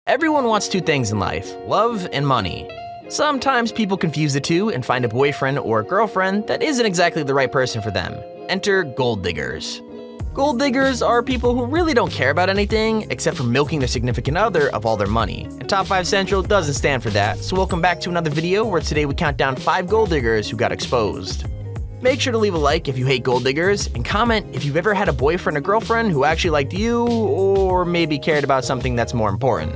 Everyone wants two things in life, love and money. Sometimes people confuse the two and find a boyfriend or a girlfriend that isn't exactly the right person for them. Enter gold diggers. Gold diggers are people who really don't care about anything except for milking their significant other of all their money. And Top5Central doesn't stand for that, so welcome back to another video where today we count down 5 gold diggers who got exposed. Make sure to leave a like if you hate gold diggers, and comment if you've ever had a boyfriend or girlfriend who actually liked you, or maybe cared about something that's more important.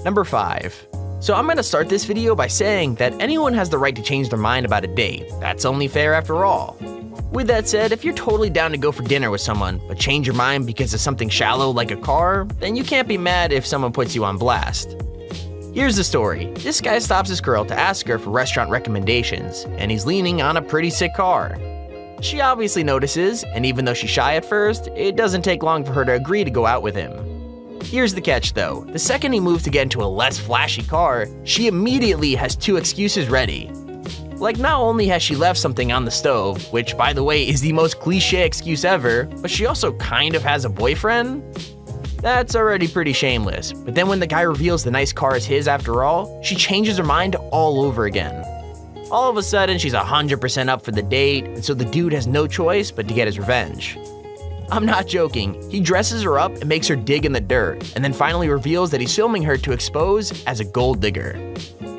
Number 5. So I'm gonna start this video by saying that anyone has the right to change their mind about a date. That's only fair after all. With that said, if you're totally down to go for dinner with someone, but change your mind because of something shallow like a car, then you can't be mad if someone puts you on blast. Here's the story. This guy stops this girl to ask her for restaurant recommendations, and he's leaning on a pretty sick car. She obviously notices, and even though she's shy at first, it doesn't take long for her to agree to go out with him. Here's the catch though, the second he moves to get into a less flashy car, she immediately has 2 excuses ready. Like, not only has she left something on the stove, which by the way is the most cliche excuse ever, but she also kind of has a boyfriend? That's already pretty shameless, but then when the guy reveals the nice car is his after all, she changes her mind all over again. All of a sudden she's 100% up for the date, and so the dude has no choice but to get his revenge. I'm not joking, he dresses her up and makes her dig in the dirt, and then finally reveals that he's filming her to expose as a gold digger.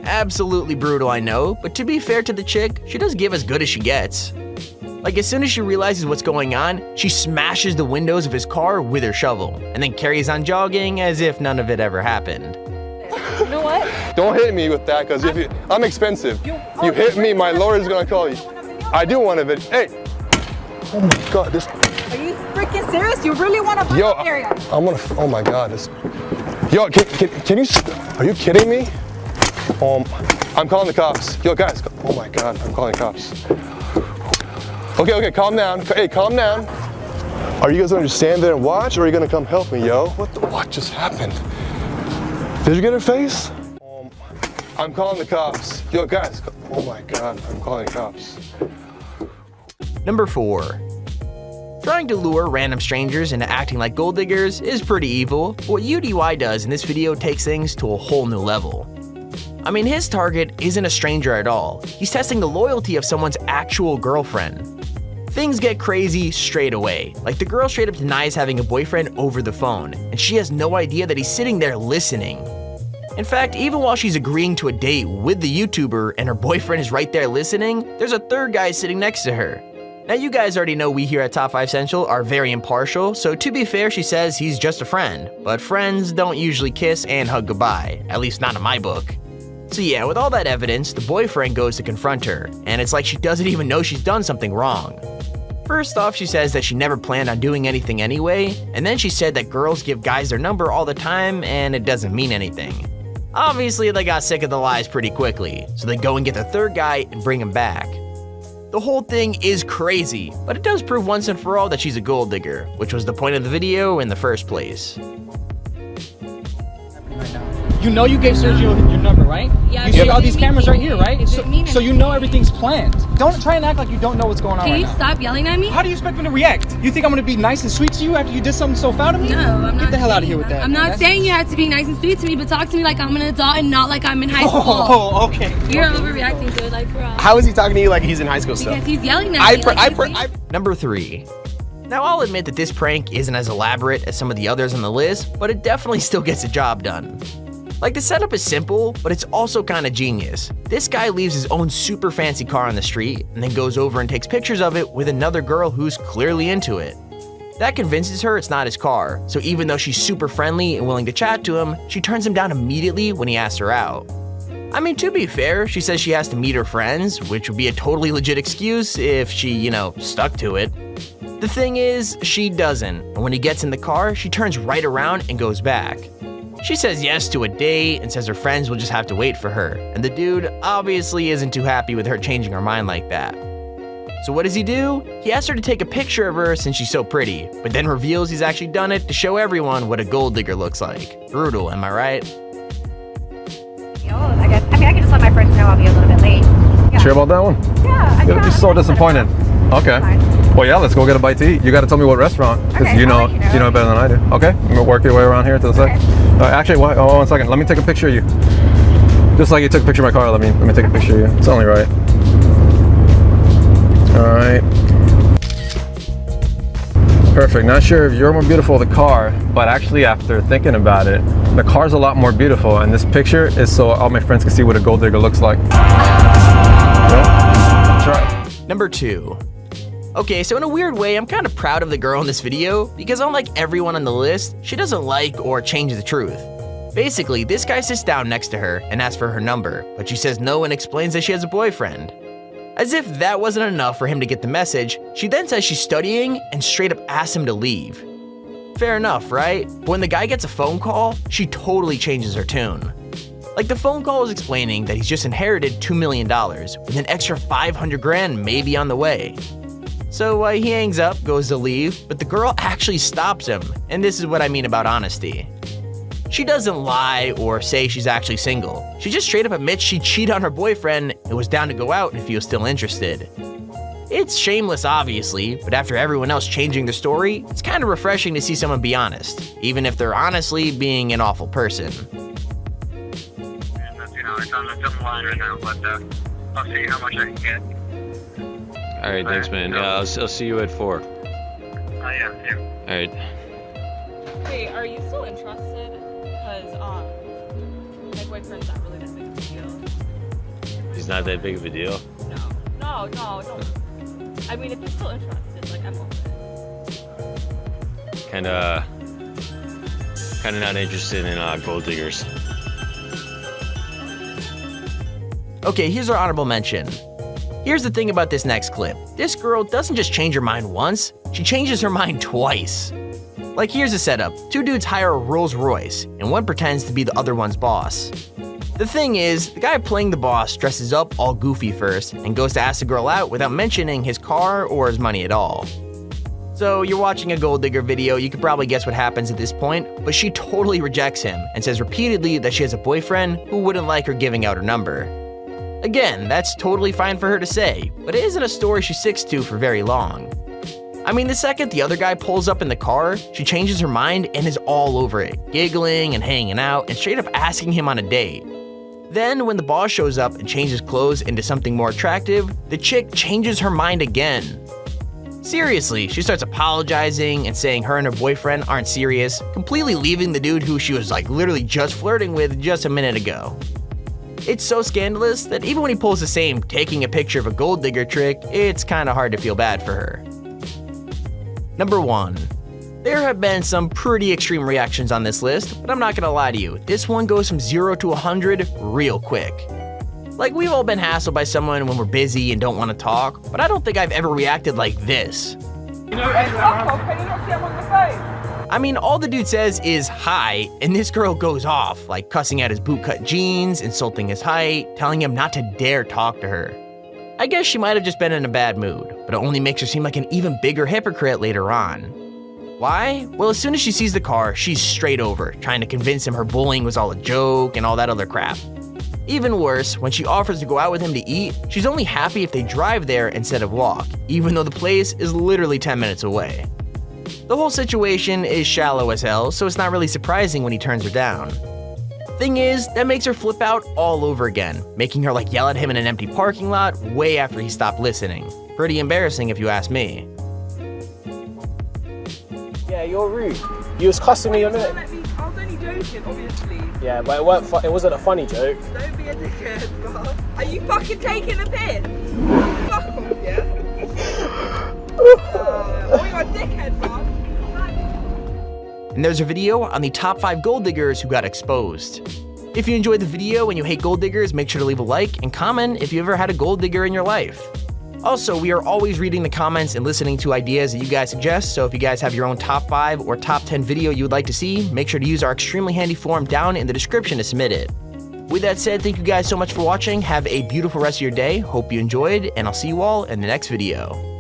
Absolutely brutal, I know, but to be fair to the chick, she does give as good as she gets. Like, as soon as she realizes what's going on, she smashes the windows of his car with her shovel, and then carries on jogging as if none of it ever happened. You know what? Don't hit me with that, because I'm expensive. You hit me, my lawyer's gonna call you. I do want to Hey! Oh my God, this. Are you freaking serious? You really want to buy this area? I'm gonna. Oh my God, this. Yo, can you? Are you kidding me? I'm calling the cops. Yo, guys. Oh my God, I'm calling the cops. Okay, calm down. Hey, calm down. Are you guys gonna just stand there and watch, or are you gonna come help me, yo? What just happened? Did you get her face? I'm calling the cops. Yo, guys. Oh my God, I'm calling the cops. Number 4. Trying to lure random strangers into acting like gold diggers is pretty evil, but what UDY does in this video takes things to a whole new level. I mean, his target isn't a stranger at all. He's testing the loyalty of someone's actual girlfriend. Things get crazy straight away. Like, the girl straight up denies having a boyfriend over the phone, and she has no idea that he's sitting there listening. In fact, even while she's agreeing to a date with the YouTuber and her boyfriend is right there listening, there's a third guy sitting next to her. Now, you guys already know we here at Top5Central are very impartial, so to be fair, she says he's just a friend. But friends don't usually kiss and hug goodbye, at least not in my book. So yeah, with all that evidence, the boyfriend goes to confront her, and it's like she doesn't even know she's done something wrong. First off, she says that she never planned on doing anything anyway, and then she said that girls give guys their number all the time and it doesn't mean anything. Obviously, they got sick of the lies pretty quickly, so they go and get the third guy and bring him back. The whole thing is crazy, but it does prove once and for all that she's a gold digger, which was the point of the video in the first place. You know you gave Sergio your number, right? Yeah. You see all these cameras right here, right? So you know anything. everything's planned. Don't try and act like you don't know what's going on Can right you now. stop yelling at me? How do you expect me to react? You think I'm gonna be nice and sweet to you after you did something so foul to me? No, I'm not. Get the hell out of here with that. I'm not saying you have to be nice and sweet to me, but talk to me like I'm an adult and not like I'm in high school. Oh, okay. You're overreacting to it, like, bro. How is he talking to you like he's in high school still? Because he's yelling at me. Number 3. Now, I'll admit that this prank isn't as elaborate as some of the others on the list, but it definitely still gets the job done. Like, the setup is simple, but it's also kinda genius. This guy leaves his own super fancy car on the street, and then goes over and takes pictures of it with another girl who's clearly into it. That convinces her it's not his car, so even though she's super friendly and willing to chat to him, she turns him down immediately when he asks her out. I mean, to be fair, she says she has to meet her friends, which would be a totally legit excuse if she, stuck to it. The thing is, she doesn't, and when he gets in the car, she turns right around and goes back. She says yes to a date and says her friends will just have to wait for her, and the dude obviously isn't too happy with her changing her mind like that. So what does he do? He asks her to take a picture of her since she's so pretty, but then reveals he's actually done it to show everyone what a gold digger looks like. Brutal, am I right? I can just let my friends know I'll be a little bit late. Yeah. Sure about that one? Yeah. You're gonna be so disappointed. Okay. Fine. Well, yeah, let's go get a bite to eat. You got to tell me what restaurant, because Okay, you know I'll let you know. you know it better than I do. Okay, I'm gonna work your way around here to the side. Actually, oh, 1 second. Let me take a picture of you. Just like you took a picture of my car. Let me take a picture of you. It's only right. All right. Perfect. Not sure if you're more beautiful the car, but actually after thinking about it, the car's a lot more beautiful, and this picture is so all my friends can see what a gold digger looks like. That's right. Number 2. Okay, so in a weird way, I'm kind of proud of the girl in this video because unlike everyone on the list, she doesn't like or change the truth. Basically, this guy sits down next to her and asks for her number, but she says no and explains that she has a boyfriend. As if that wasn't enough for him to get the message, she then says she's studying and straight up asks him to leave. Fair enough, right? But when the guy gets a phone call, she totally changes her tune. Like the phone call was explaining that he's just inherited $2 million, with an extra 500 grand maybe on the way. So he hangs up, goes to leave, but the girl actually stops him, and this is what I mean about honesty. She doesn't lie or say she's actually single. She just straight up admits she cheated on her boyfriend and was down to go out if he was still interested. It's shameless, obviously, but after everyone else changing their story, it's kind of refreshing to see someone be honest, even if they're honestly being an awful person. It's on the double line right now, but I'll see how much I can get. All right, thanks, man. Yeah, I'll see you at 4. Yeah. All right. Hey, are you still interested? Because my boyfriend's not really that big of a deal. He's not that big of a deal. No, don't. I mean, if you're still interested, like I'm open. Kind of not interested in gold diggers. Okay, here's our honorable mention. Here's the thing about this next clip. This girl doesn't just change her mind once, she changes her mind twice. Like here's the setup. 2 dudes hire a Rolls Royce, and one pretends to be the other one's boss. The thing is, the guy playing the boss dresses up all goofy first and goes to ask the girl out without mentioning his car or his money at all. So you're watching a gold digger video, you could probably guess what happens at this point, but she totally rejects him and says repeatedly that she has a boyfriend who wouldn't like her giving out her number. Again, that's totally fine for her to say, but it isn't a story she sticks to for very long. I mean, the second the other guy pulls up in the car, she changes her mind and is all over it, giggling and hanging out and straight up asking him on a date. Then, when the boss shows up and changes clothes into something more attractive, the chick changes her mind again. Seriously, she starts apologizing and saying her and her boyfriend aren't serious, completely leaving the dude who she was like literally just flirting with just a minute ago. It's so scandalous that even when he pulls the same taking a picture of a gold digger trick, it's kinda hard to feel bad for her. Number 1. There have been some pretty extreme reactions on this list, but I'm not gonna lie to you, this one goes from 0 to 100 real quick. Like we've all been hassled by someone when we're busy and don't wanna talk, but I don't think I've ever reacted like this. I mean, all the dude says is hi, and this girl goes off, like cussing at his bootcut jeans, insulting his height, telling him not to dare talk to her. I guess she might have just been in a bad mood, but it only makes her seem like an even bigger hypocrite later on. Why? Well, as soon as she sees the car, she's straight over, trying to convince him her bullying was all a joke and all that other crap. Even worse, when she offers to go out with him to eat, she's only happy if they drive there instead of walk, even though the place is literally 10 minutes away. The whole situation is shallow as hell, so it's not really surprising when he turns her down. Thing is, that makes her flip out all over again, making her like yell at him in an empty parking lot way after he stopped listening. Pretty embarrassing if you ask me. Yeah, you're rude. You was cussing me a minute. I was only joking, obviously. Yeah, but it wasn't a funny joke. Don't be a dickhead, bro. Are you fucking taking a piss? Fuck off, yeah? Oh, you're a dickhead, bro. And there's a video on the top 5 gold diggers who got exposed. If you enjoyed the video and you hate gold diggers, make sure to leave a like and comment if you ever had a gold digger in your life. Also, we are always reading the comments and listening to ideas that you guys suggest, so if you guys have your own top 5 or top 10 video you would like to see, make sure to use our extremely handy form down in the description to submit it. With that said, thank you guys so much for watching, have a beautiful rest of your day, hope you enjoyed, and I'll see you all in the next video.